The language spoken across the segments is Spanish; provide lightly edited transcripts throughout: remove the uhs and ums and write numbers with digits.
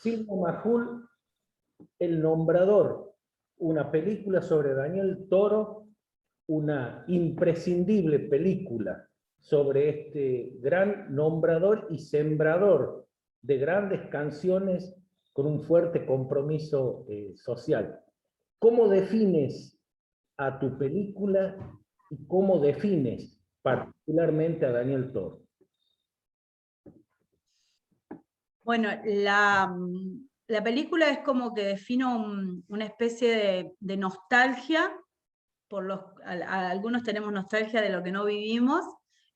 Film Majul, El Nombrador, una película sobre Daniel Toro, una imprescindible película sobre este gran nombrador y sembrador de grandes canciones con un fuerte compromiso social. ¿Cómo defines a tu película y cómo defines particularmente a Daniel Toro? Bueno, la película es como que define una especie de nostalgia, algunos tenemos nostalgia de lo que no vivimos,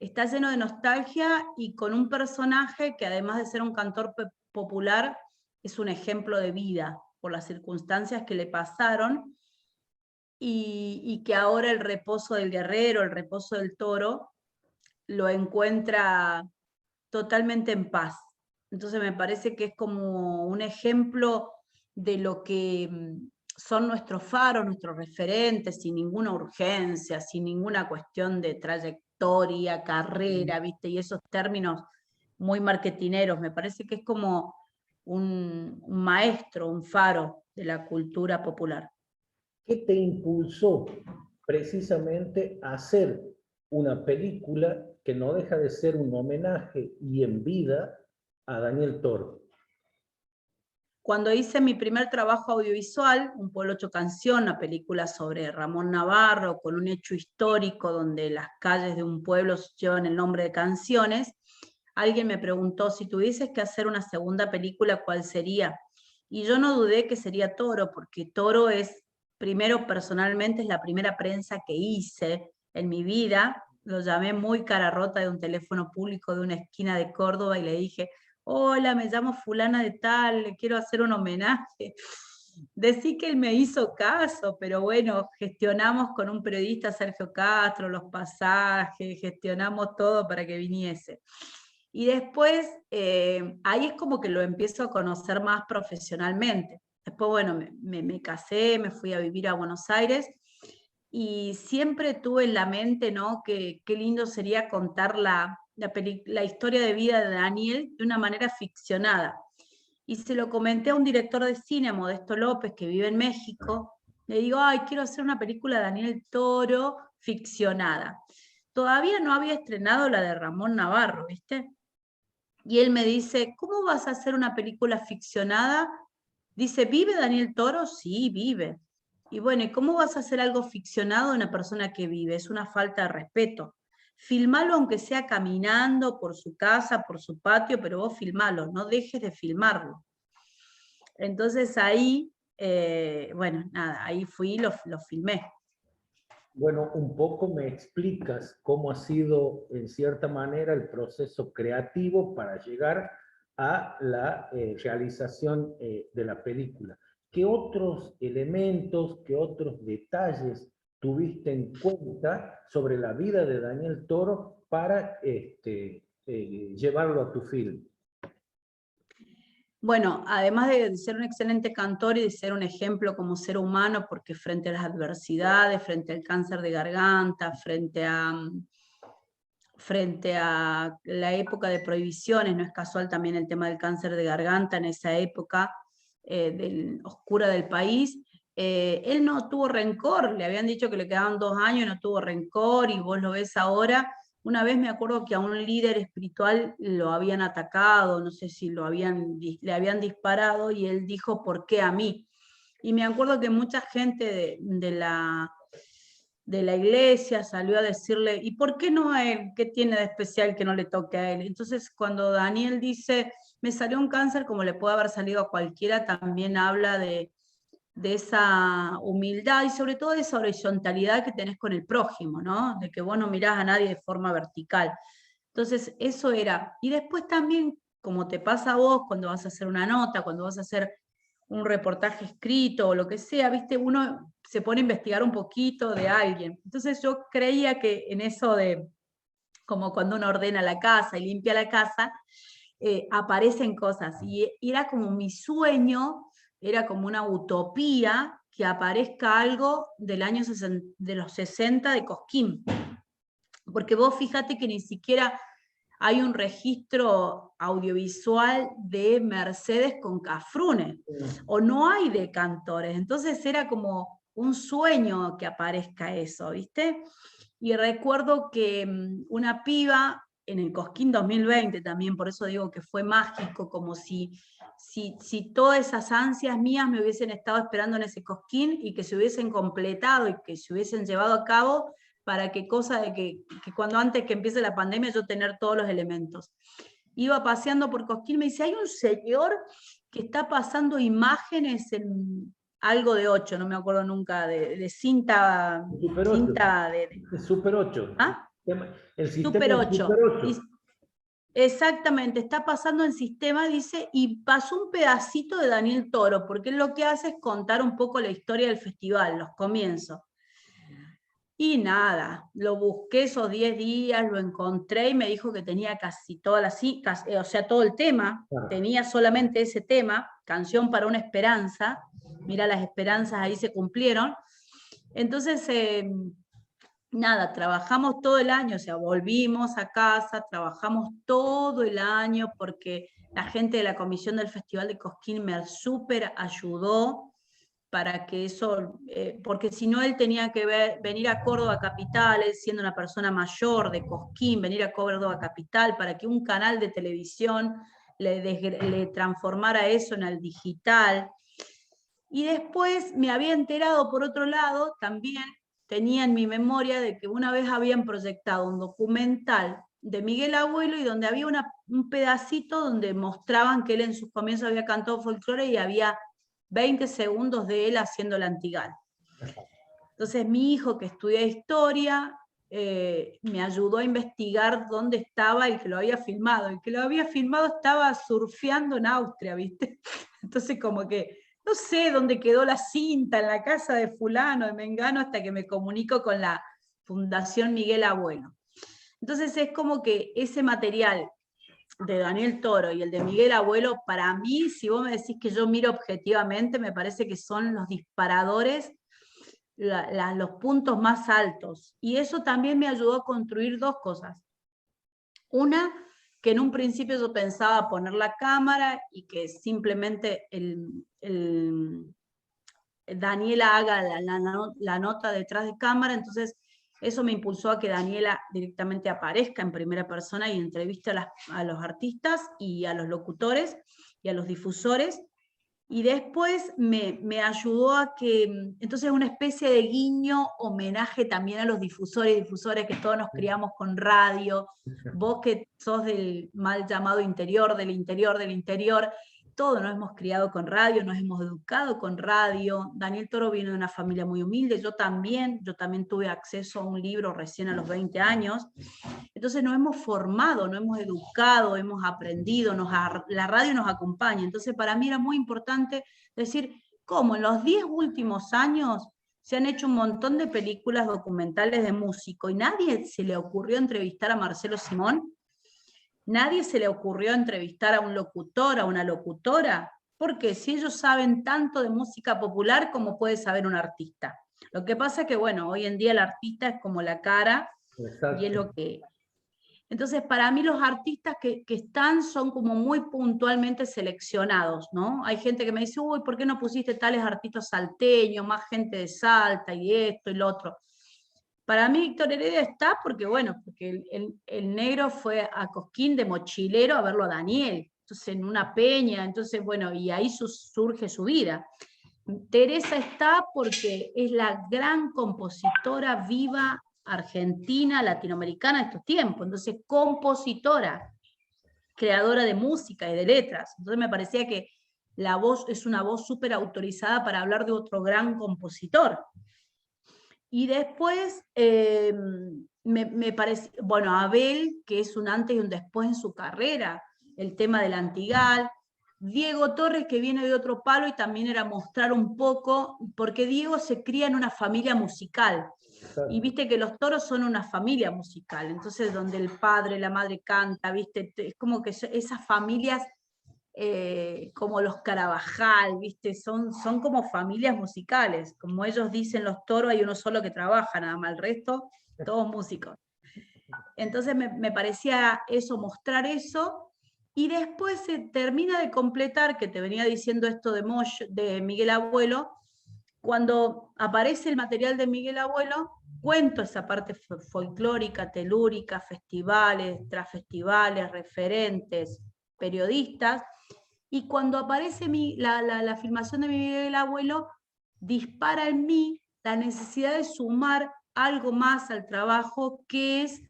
está lleno de nostalgia y con un personaje que además de ser un cantor popular, es un ejemplo de vida por las circunstancias que le pasaron y que ahora el reposo del guerrero, el reposo del toro, lo encuentra totalmente en paz. Entonces me parece que es como un ejemplo de lo que son nuestros faros, nuestros referentes, sin ninguna urgencia, sin ninguna cuestión de trayectoria, carrera, ¿viste? Y esos términos muy marketineros. Me parece que es como un maestro, un faro de la cultura popular. ¿Qué te impulsó precisamente a hacer una película que no deja de ser un homenaje y en vida a Daniel Toro? Cuando hice mi primer trabajo audiovisual, Un pueblo hecho canción, una película sobre Ramón Navarro, con un hecho histórico donde las calles de un pueblo llevan el nombre de canciones, alguien me preguntó, si tuvieses que hacer una segunda película, ¿cuál sería? Y yo no dudé que sería Toro, porque Toro es, primero personalmente, es la primera prensa que hice en mi vida. Lo llamé muy cara rota de un teléfono público de una esquina de Córdoba y le dije, hola, me llamo fulana de tal, le quiero hacer un homenaje. Decí que él me hizo caso, pero bueno, gestionamos con un periodista, Sergio Castro, los pasajes, gestionamos todo para que viniese. Y después, ahí es como que lo empiezo a conocer más profesionalmente. Después, bueno, me casé, me fui a vivir a Buenos Aires y siempre tuve en la mente, ¿no? Que qué lindo sería contar la historia de vida de Daniel de una manera ficcionada. Y se lo comenté a un director de cine, Modesto López, que vive en México. Le digo, ay, quiero hacer una película de Daniel Toro ficcionada. Todavía no había estrenado la de Ramón Navarro, ¿viste? Y él me dice, ¿cómo vas a hacer una película ficcionada? Dice, ¿vive Daniel Toro? Sí, vive. Y bueno, ¿y cómo vas a hacer algo ficcionado de una persona que vive? Es una falta de respeto. Filmalo aunque sea caminando por su casa, por su patio, pero vos filmalo, no dejes de filmarlo. Entonces ahí, bueno, nada, ahí fui y lo filmé. Bueno, un poco me explicas cómo ha sido, en cierta manera, el proceso creativo para llegar a la realización de la película. ¿Qué otros elementos, qué otros detalles tuviste en cuenta sobre la vida de Daniel Toro para llevarlo a tu film? Bueno, además de ser un excelente cantor y de ser un ejemplo como ser humano, porque frente a las adversidades, frente al cáncer de garganta, frente a la época de prohibiciones, no es casual también el tema del cáncer de garganta en esa época oscura del país, él no tuvo rencor, le habían dicho que le quedaban 2 años y no tuvo rencor, y vos lo ves ahora. Una vez me acuerdo que a un líder espiritual lo habían atacado, no sé si le habían disparado, y él dijo, ¿por qué a mí? Y me acuerdo que mucha gente de la iglesia salió a decirle, ¿y por qué no a él? ¿Qué tiene de especial que no le toque a él? Entonces, cuando Daniel dice, me salió un cáncer como le puede haber salido a cualquiera, también habla de esa humildad y sobre todo de esa horizontalidad que tenés con el prójimo, ¿no? De que vos no mirás a nadie de forma vertical. Entonces, eso era. Y después también, como te pasa a vos cuando vas a hacer una nota, cuando vas a hacer un reportaje escrito o lo que sea, ¿viste? Uno se pone a investigar un poquito de alguien. Entonces yo creía que en eso de, como cuando uno ordena la casa y limpia la casa, aparecen cosas. Y era como mi sueño, era como una utopía que aparezca algo del año de los 60 de Cosquín. Porque vos fíjate que ni siquiera hay un registro audiovisual de Mercedes con Cafrune, o no hay de cantores. Entonces era como un sueño que aparezca eso, ¿viste? Y recuerdo que una piba en el Cosquín 2020 también, por eso digo que fue mágico, como si todas esas ansias mías me hubiesen estado esperando en ese Cosquín y que se hubiesen completado y que se hubiesen llevado a cabo, para que cosa de que cuando antes que empiece la pandemia yo tener todos los elementos. Iba paseando por Cosquín, me dice, hay un señor que está pasando imágenes en algo de 8, no me acuerdo nunca, de cinta, Super 8. cinta Super 8. ¿ah? El sistema Super de 8. Super 8. Exactamente, está pasando en sistema, dice, y pasó un pedacito de Daniel Toro, porque él lo que hace es contar un poco la historia del festival, los comienzos. Y nada, lo busqué esos 10 días, lo encontré y me dijo que tenía casi todas las, o sea, todo el tema, tenía solamente ese tema, Canción para una Esperanza, mira, las esperanzas ahí se cumplieron. Entonces, nada, trabajamos todo el año, o sea, volvimos a casa, trabajamos todo el año porque la gente de la comisión del Festival de Cosquín me súper ayudó para que eso, porque si no él tenía que venir a Córdoba Capital, él siendo una persona mayor de Cosquín, venir a Córdoba Capital para que un canal de televisión le transformara eso en el digital. Y después me había enterado, por otro lado, también tenía en mi memoria de que una vez habían proyectado un documental de Miguel Abuelo y donde había un pedacito donde mostraban que él en sus comienzos había cantado folclore y había 20 segundos de él haciendo el Antigal. Entonces mi hijo, que estudia historia, me ayudó a investigar dónde estaba y que lo había filmado. El que lo había filmado estaba surfeando en Austria, ¿viste? Entonces como que no sé dónde quedó la cinta, en la casa de fulano, de Mengano, hasta que me comunico con la Fundación Miguel Abuelo. Entonces es como que ese material de Daniel Toro y el de Miguel Abuelo, para mí, si vos me decís que yo miro objetivamente, me parece que son los disparadores, los puntos más altos. Y eso también me ayudó a construir dos cosas. Una, que en un principio yo pensaba poner la cámara y que simplemente Daniela haga la nota detrás de cámara, entonces eso me impulsó a que Daniela directamente aparezca en primera persona y entreviste a los artistas y a los locutores y a los difusores. Y después me ayudó a que, entonces una especie de guiño, homenaje también a los difusores que todos nos criamos con radio, vos que sos del mal llamado interior, todos nos hemos criado con radio, nos hemos educado con radio. Daniel Toro viene de una familia muy humilde, yo también tuve acceso a un libro recién a los 20 años. Entonces nos hemos formado, nos hemos educado, hemos aprendido, la radio nos acompaña. Entonces para mí era muy importante decir cómo en los 10 últimos años se han hecho un montón de películas documentales de músico y nadie se le ocurrió entrevistar a Marcelo Simón. Nadie se le ocurrió entrevistar a un locutor, a una locutora, porque si ellos saben tanto de música popular como puede saber un artista. Lo que pasa es que, bueno, hoy en día el artista es como la cara. Exacto. Y es lo que... Entonces, para mí los artistas que están son como muy puntualmente seleccionados, ¿no? Hay gente que me dice, uy, ¿por qué no pusiste tales artistas salteños, más gente de Salta y esto y lo otro? Para mí Víctor Heredia está porque, bueno, porque el negro fue a Cosquín de mochilero a verlo a Daniel, entonces en una peña, entonces, bueno, y ahí surge su vida. Teresa está porque es la gran compositora viva argentina, latinoamericana de estos tiempos, entonces compositora, creadora de música y de letras, entonces me parecía que la voz es una voz súper autorizada para hablar de otro gran compositor. Y después me parece, bueno, Abel, que es un antes y un después en su carrera, el tema del Antigal, Diego Torres, que viene de otro palo y también era mostrar un poco, porque Diego se cría en una familia musical, y viste que los Toros son una familia musical, entonces donde el padre, la madre canta, viste, es como que esas familias... como los Carabajal, ¿viste? Son como familias musicales, como ellos dicen los Toros, hay uno solo que trabaja, nada más, el resto, todos músicos. Entonces me parecía eso, mostrar eso, y después se termina de completar, que te venía diciendo esto de Miguel Abuelo, cuando aparece el material de Miguel Abuelo, cuento esa parte folclórica, telúrica, festivales, tras festivales, referentes, periodistas, y cuando aparece la filmación de Miguel Abuelo, dispara en mí la necesidad de sumar algo más al trabajo, que es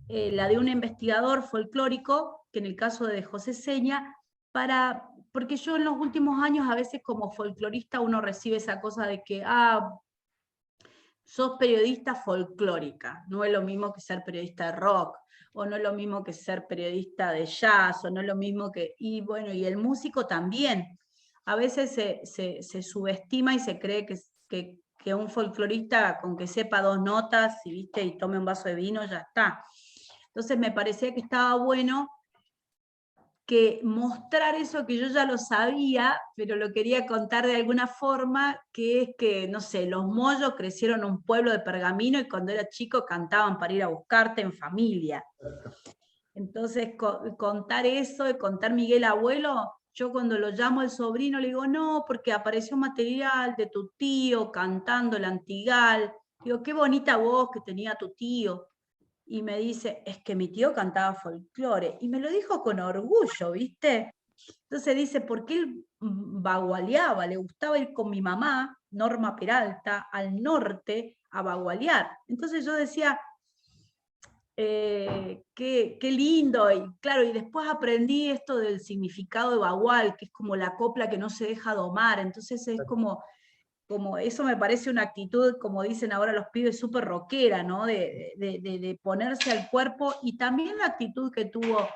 la de un investigador folclórico, que en el caso de José Seña, porque yo en los últimos años a veces como folclorista uno recibe esa cosa de que, sos periodista folclórica, no es lo mismo que ser periodista de rock, o no es lo mismo que ser periodista de jazz, o no es lo mismo que, y bueno, y el músico también. A veces se subestima y se cree que un folclorista con que sepa 2 notas y, ¿viste? Y tome un vaso de vino, ya está. Entonces me parecía que estaba bueno que mostrar eso que yo ya lo sabía, pero lo quería contar de alguna forma, que es que, no sé, los Mollos crecieron en un pueblo de Pergamino y cuando era chico cantaban para ir a buscarte en familia. Entonces, contar eso, contar Miguel Abuelo, yo cuando lo llamo al sobrino le digo, no, porque apareció material de tu tío cantando el Antigal. Digo, qué bonita voz que tenía tu tío. Y me dice, es que mi tío cantaba folclore. Y me lo dijo con orgullo, ¿viste? Entonces dice, porque él bagualeaba, le gustaba ir con mi mamá, Norma Peralta, al norte a bagualear. Entonces yo decía, qué lindo, y claro, y después aprendí esto del significado de bagual, que es como la copla que no se deja domar, entonces es como eso me parece una actitud, como dicen ahora los pibes, súper rockera, ¿no? De ponerse al cuerpo, y también la actitud que tuvo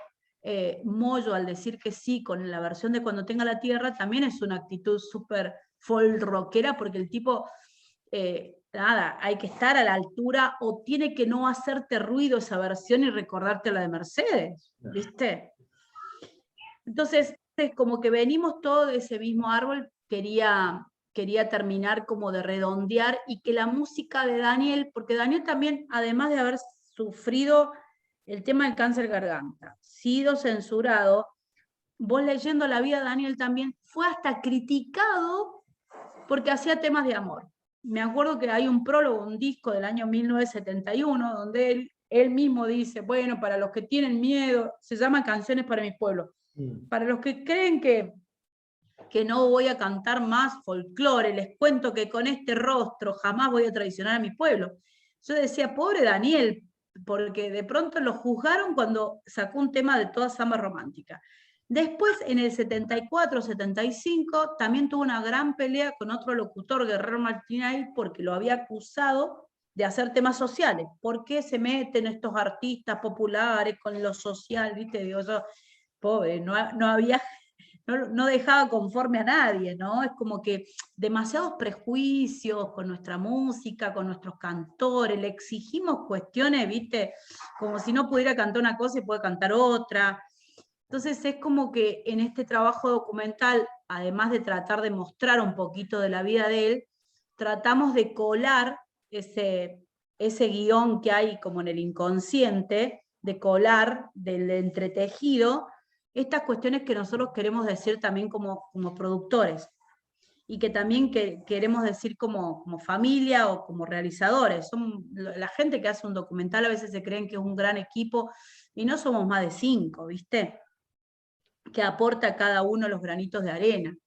Moyo al decir que sí con la versión de Cuando tenga la tierra, también es una actitud súper folk rockera, porque el tipo, nada, hay que estar a la altura o tiene que no hacerte ruido esa versión y recordarte la de Mercedes, ¿viste? Entonces, es como que venimos todos de ese mismo árbol, quería terminar como de redondear, y que la música de Daniel, porque Daniel también, además de haber sufrido el tema del cáncer garganta, sido censurado, vos leyendo la vida de Daniel también, fue hasta criticado porque hacía temas de amor. Me acuerdo que hay un prólogo, un disco del año 1971, donde él mismo dice, bueno, para los que tienen miedo, se llama Canciones para mi pueblo, para los que creen que no voy a cantar más folclore, les cuento que con este rostro jamás voy a traicionar a mi pueblo. Yo decía, pobre Daniel, porque de pronto lo juzgaron cuando sacó un tema de Toda Samba Romántica. Después, en el 74, 75, también tuvo una gran pelea con otro locutor, Guerrero Martínez, porque lo había acusado de hacer temas sociales. ¿Por qué se meten estos artistas populares con lo social? ¿Viste? Digo yo, pobre, no había, no dejaba conforme a nadie, ¿no? Es como que demasiados prejuicios con nuestra música, con nuestros cantores, le exigimos cuestiones, ¿viste? Como si no pudiera cantar una cosa y puede cantar otra. Entonces es como que en este trabajo documental, además de tratar de mostrar un poquito de la vida de él, tratamos de colar ese guión que hay como en el inconsciente, de colar del entretejido, estas cuestiones que nosotros queremos decir también como productores, y que también queremos decir como familia o como realizadores. La gente que hace un documental a veces se creen que es un gran equipo, y no somos más de 5, ¿viste? Que aporta cada uno los granitos de arena.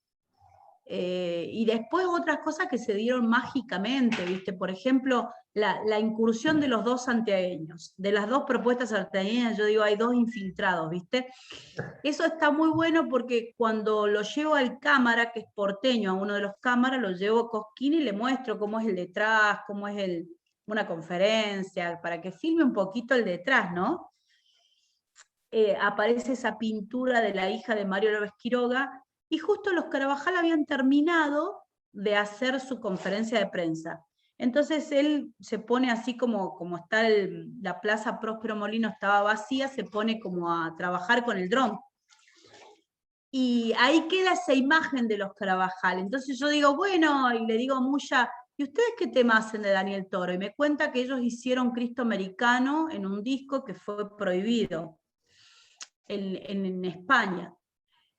Y después otras cosas que se dieron mágicamente, ¿viste? Por ejemplo, la incursión de los 2 santiagueños, de las 2 propuestas santiagueñas, yo digo, hay 2 infiltrados, ¿viste? Eso está muy bueno porque cuando lo llevo al cámara, que es porteño, a uno de los cámaras, lo llevo a Cosquín y le muestro cómo es el detrás, cómo es una conferencia, para que filme un poquito el detrás, ¿no? Aparece esa pintura de la hija de Mario López Quiroga, y justo los Carabajal habían terminado de hacer su conferencia de prensa. Entonces él se pone así como está la plaza Próspero Molino estaba vacía, se pone como a trabajar con el dron. Y ahí queda esa imagen de los Carabajal. Entonces yo digo, bueno, y le digo a Muya, ¿y ustedes qué tema hacen de Daniel Toro? Y me cuenta que ellos hicieron Cristo Americano en un disco que fue prohibido en España.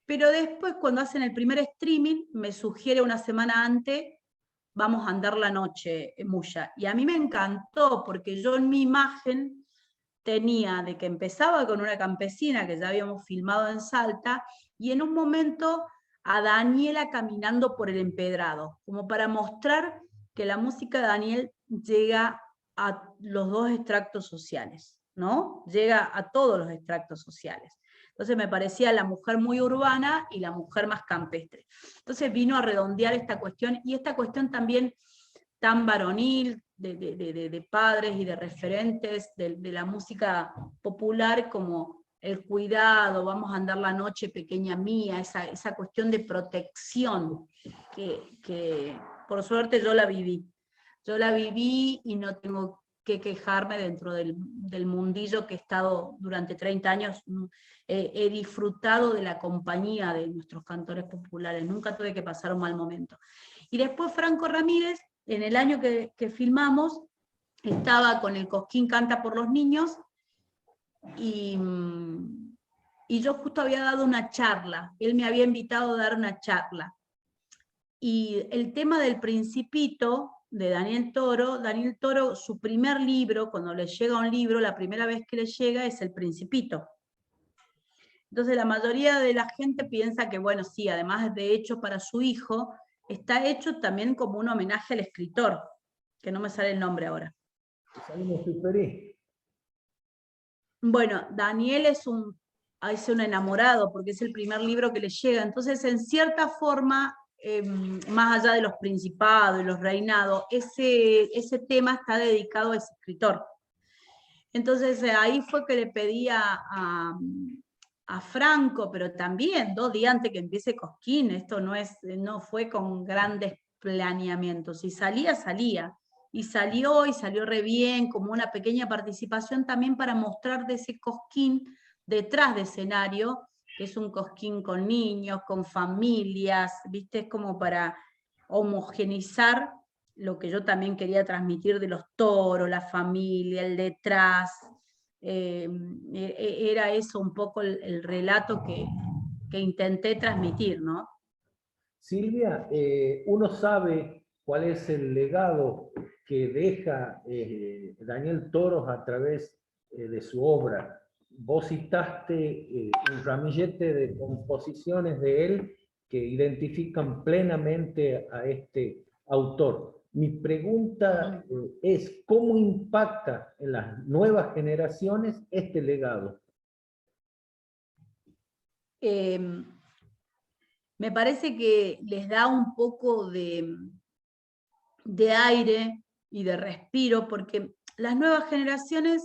Pero después, cuando hacen el primer streaming, me sugiere una semana antes, vamos a andar la noche, Muya. Y a mí me encantó, porque yo en mi imagen tenía de que empezaba con una campesina que ya habíamos filmado en Salta, y en un momento a Daniela caminando por el empedrado, como para mostrar que la música de Daniel llega a los dos extractos sociales, ¿no? Llega a todos los extractos sociales. Entonces me parecía la mujer muy urbana y la mujer más campestre. Entonces vino a redondear esta cuestión, y esta cuestión también tan varonil, de padres y de referentes de la música popular, como el cuidado, vamos a andar la noche, pequeña mía, esa cuestión de protección, que por suerte yo la viví. Yo la viví y no tengo que quejarme dentro del mundillo que he estado durante 30 años. He disfrutado de la compañía de nuestros cantores populares, nunca tuve que pasar un mal momento. Y después Franco Ramírez, en el año que filmamos, estaba con el Cosquín Canta por los Niños, y yo justo había dado una charla, él me había invitado a dar una charla, y el tema del Principito, de Daniel Toro, su primer libro, cuando le llega un libro, la primera vez que le llega es El Principito. Entonces la mayoría de la gente piensa que, bueno, sí, además de hecho para su hijo, está hecho también como un homenaje al escritor, que no me sale el nombre ahora. Bueno, Daniel es un enamorado, porque es el primer libro que le llega. Entonces, en cierta forma, más allá de los principados y los reinados, ese tema está dedicado a ese escritor. Entonces, ahí fue que le pedía a Franco, pero también 2 días antes que empiece Cosquín, esto no fue con grandes planeamientos, y salía, y salió re bien, como una pequeña participación también para mostrar de ese Cosquín detrás de escenario, que es un Cosquín con niños, con familias, ¿viste? Es como para homogenizar lo que yo también quería transmitir de los toros, la familia, el detrás. Era eso un poco el relato que intenté transmitir, ¿no? Silvia, uno sabe cuál es el legado que deja Daniel Toros a través de su obra. Vos citaste un ramillete de composiciones de él que identifican plenamente a este autor. Mi pregunta es, ¿cómo impacta en las nuevas generaciones este legado? Me parece que les da un poco de aire y de respiro, porque las nuevas generaciones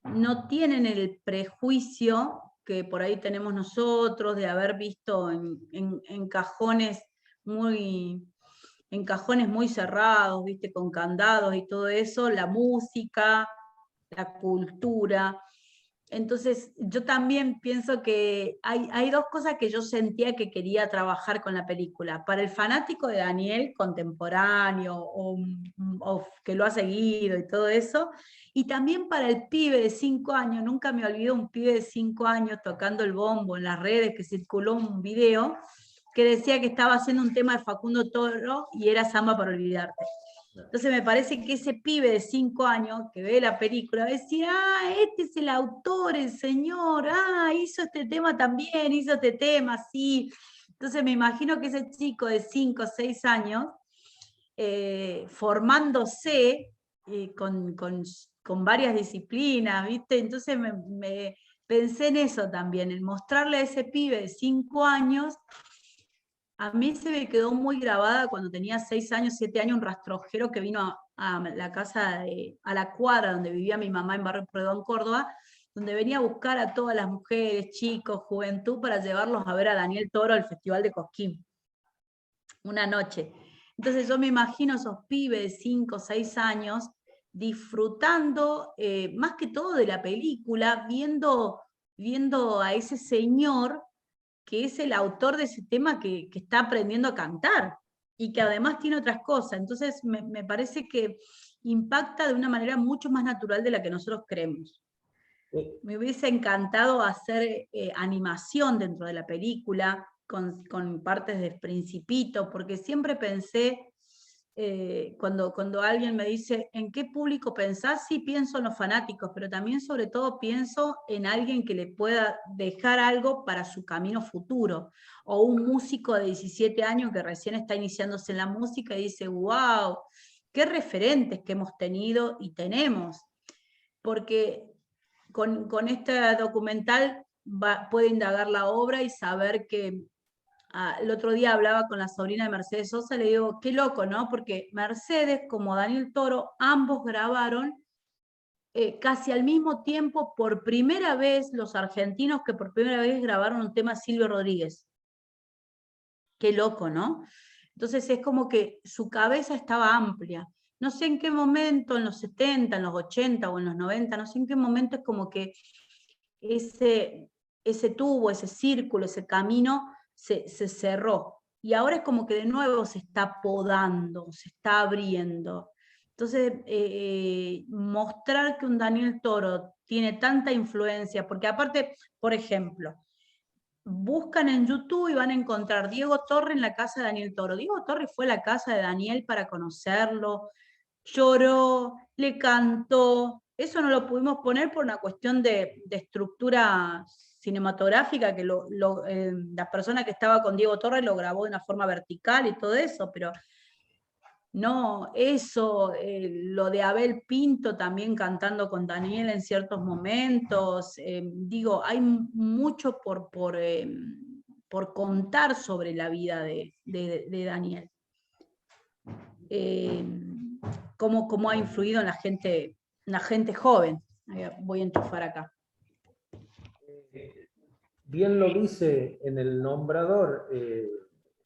no tienen el prejuicio que por ahí tenemos nosotros de haber visto en cajones muy cerrados, ¿viste? Con candados y todo eso, la música, la cultura. Entonces, yo también pienso que hay 2 cosas que yo sentía que quería trabajar con la película. Para el fanático de Daniel contemporáneo, o que lo ha seguido y todo eso, y también para el pibe de 5 años. Nunca me olvido un pibe de 5 años tocando el bombo en las redes, que circuló un video que decía que estaba haciendo un tema de Facundo Toro y era Samba para olvidarte. Entonces me parece que ese pibe de 5 años que ve la película va a decir, este es el autor, el señor, hizo este tema también, hizo este tema, sí. Entonces me imagino que ese chico de 5 o 6 años, formándose con varias disciplinas, ¿viste? Entonces me pensé en eso también, en mostrarle a ese pibe de 5 años. A mí se me quedó muy grabada cuando tenía 6 años, 7 años, un rastrojero que vino a la casa, a la cuadra donde vivía mi mamá en Barrio Pueyrredón, Córdoba, donde venía a buscar a todas las mujeres, chicos, juventud, para llevarlos a ver a Daniel Toro al Festival de Cosquín, una noche. Entonces yo me imagino esos pibes de 5 o 6 años disfrutando, más que todo de la película, viendo a ese señor que es el autor de ese tema que está aprendiendo a cantar. y que además tiene otras cosas. Entonces me parece que impacta de una manera mucho más natural de la que nosotros creemos. Me hubiese encantado hacer animación dentro de la película, con partes del Principito, porque siempre pensé, cuando alguien me dice, ¿en qué público pensás? Sí, pienso en los fanáticos, pero también sobre todo pienso en alguien que le pueda dejar algo para su camino futuro, o un músico de 17 años que recién está iniciándose en la música y dice, wow, qué referentes que hemos tenido y tenemos, porque con este documental puede indagar la obra y saber que el otro día hablaba con la sobrina de Mercedes Sosa, le digo, qué loco, ¿no? Porque Mercedes, como Daniel Toro, ambos grabaron casi al mismo tiempo, por primera vez, los argentinos que por primera vez grabaron un tema Silvio Rodríguez. Qué loco, ¿no? Entonces es como que su cabeza estaba amplia. No sé en qué momento, en los 70, en los 80 o en los 90, no sé en qué momento es como que ese tubo, ese círculo, ese camino se cerró. Y ahora es como que de nuevo se está podando, se está abriendo. Entonces, mostrar que un Daniel Toro tiene tanta influencia, porque aparte, por ejemplo, buscan en YouTube y van a encontrar Diego Torre en la casa de Daniel Toro. Diego Torre fue a la casa de Daniel para conocerlo, lloró, le cantó. Eso no lo pudimos poner por una cuestión de estructura cinematográfica, que la persona que estaba con Diego Torre lo grabó de una forma vertical y todo eso, pero no, eso, lo de Abel Pinto también cantando con Daniel en ciertos momentos, digo, hay mucho por contar sobre la vida de Daniel. Cómo ha influido en la gente joven. Voy a enchufar acá. Bien lo dice en el nombrador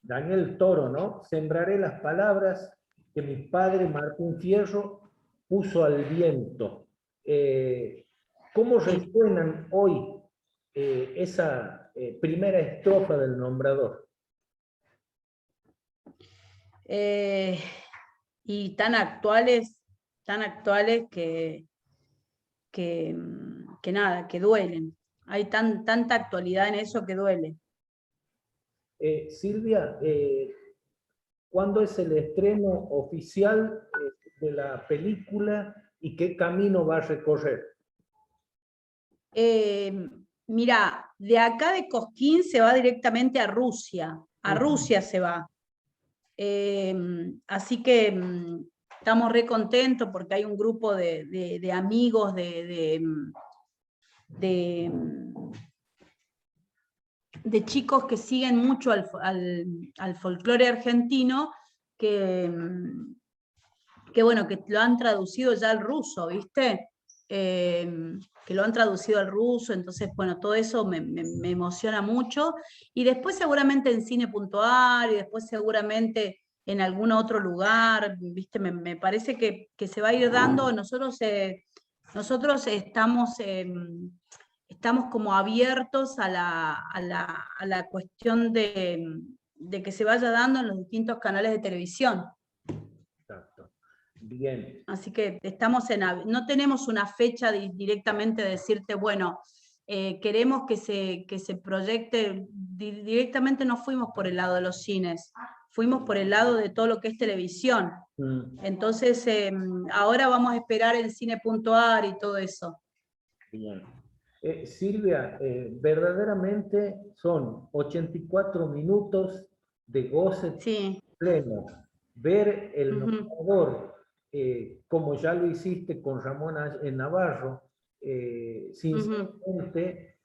Daniel Toro, ¿no? Sembraré las palabras que mi padre Martín Fierro puso al viento. ¿Cómo resuenan hoy esa primera estrofa del nombrador? Y tan actuales que nada, que duelen. Hay tanta actualidad en eso que duele. Silvia, ¿cuándo es el estreno oficial de la película y qué camino va a recorrer? Mira, de acá de Cosquín se va directamente a Rusia. A Rusia se va. Así que estamos re contentos porque hay un grupo de amigos de chicos que siguen mucho al folclore argentino, que bueno, que lo han traducido ya al ruso, ¿viste? Que lo han traducido al ruso, entonces, bueno, todo eso me emociona mucho. Y después seguramente en Cine.ar, y después seguramente en algún otro lugar, ¿viste? Me parece que se va a ir dando. Nosotros estamos como abiertos a la cuestión de que se vaya dando en los distintos canales de televisión. Exacto. Bien. Así que no tenemos una fecha directamente de decirte, bueno, queremos que se proyecte, directamente no fuimos por el lado de los cines, fuimos por el lado de todo lo que es televisión. Entonces, ahora vamos a esperar el Cine.ar y todo eso. Bien. Silvia, verdaderamente son 84 minutos de goce pleno. Ver el nombrador, como ya lo hiciste con Ramón Navarro, sinceramente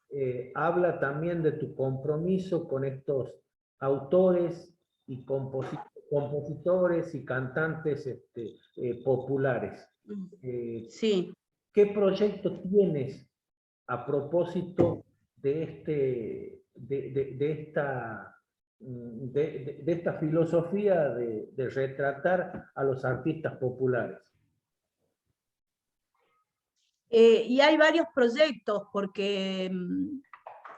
habla también de tu compromiso con estos autores y compositores y cantantes populares. Sí. ¿Qué proyecto tienes a propósito de esta filosofía de retratar a los artistas populares? Y hay varios proyectos, porque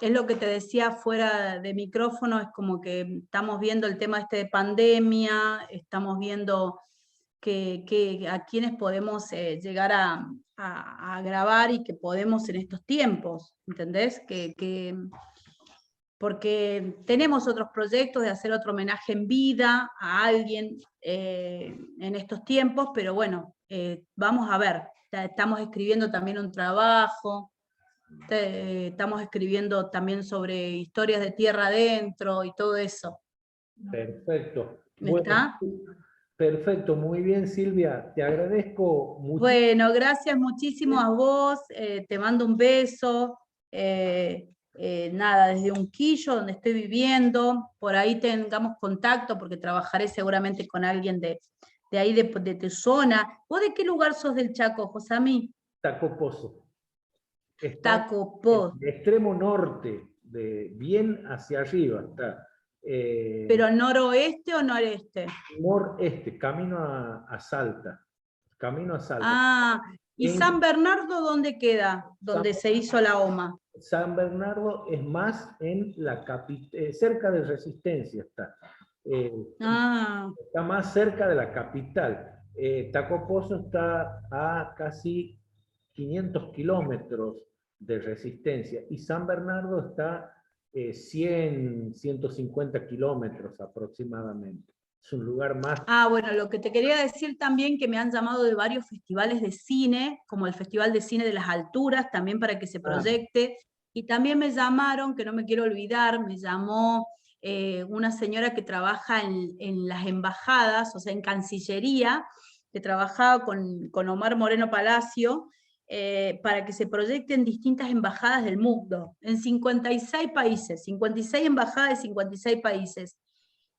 es lo que te decía fuera de micrófono, es como que estamos viendo el tema este de pandemia, estamos viendo a quienes podemos llegar a grabar y que podemos en estos tiempos, ¿entendés? Porque tenemos otros proyectos de hacer otro homenaje en vida a alguien en estos tiempos, pero bueno, vamos a ver, estamos escribiendo también un trabajo, estamos escribiendo también sobre historias de tierra adentro y todo eso. Perfecto. Bueno, ¿Está? perfecto, muy bien, Silvia. Te agradezco muchísimo. Bueno, gracias muchísimo a vos, te mando un beso. Nada, desde Unquillo, donde estoy viviendo, por ahí tengamos contacto, porque trabajaré seguramente con alguien de ahí, de tu zona. ¿Vos de qué lugar sos del Chaco, Josami? Tacopozo. Está Tacopó. en el extremo norte, bien hacia arriba. Está, ¿Pero noroeste o noreste? noreste, camino a Salta. Camino a Salta. Ah, ¿y San Bernardo dónde queda? Donde se hizo la OMA. San Bernardo es más en la cerca de Resistencia está. Está más cerca de la capital. Tacopozo está a casi 500 kilómetros de Resistencia y San Bernardo está 100, 150 kilómetros aproximadamente. Es un lugar más... Bueno, lo que te quería decir también que me han llamado de varios festivales de cine, como el Festival de Cine de las Alturas, también para que se proyecte. Y también me llamaron, que no me quiero olvidar, me llamó una señora que trabaja en las embajadas, o sea, en Cancillería, que trabajaba con Omar Moreno Palacio, para que se proyecten distintas embajadas del mundo, en 56 países, 56 embajadas de 56 países.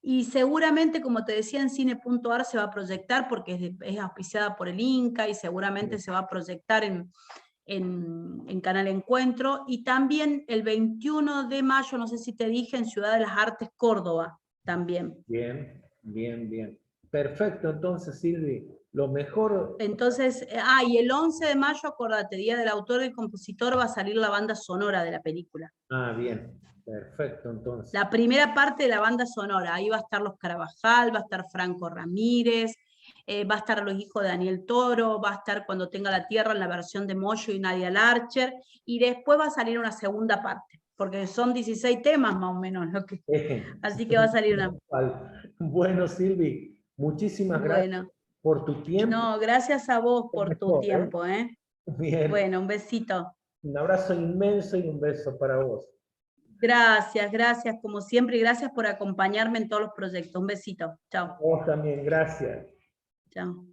Y seguramente, como te decía, en Cine.ar se va a proyectar porque es auspiciada por el Inca y seguramente se va a proyectar en Canal Encuentro. Y también el 21 de mayo, no sé si te dije, en Ciudad de las Artes, Córdoba, también. Bien, bien, bien. Perfecto, entonces, Silvi, lo mejor... Entonces, y el 11 de mayo, acordate, Día del Autor y Compositor, va a salir la banda sonora de la película. Bien, perfecto, entonces. La primera parte de la banda sonora, ahí va a estar Los Carabajal, va a estar Franco Ramírez, va a estar Los Hijos de Daniel Toro, va a estar Cuando tenga la tierra en la versión de Moyo y Nadia Larcher, y después va a salir una segunda parte, porque son 16 temas más o menos, así que va a salir una... Bueno, Silvi, muchísimas gracias por tu tiempo. No, gracias a vos por tu tiempo. Bien. Bueno, un besito. Un abrazo inmenso y un beso para vos. Gracias, gracias, como siempre, y gracias por acompañarme en todos los proyectos. Un besito. Chao. Vos también, gracias. Chao.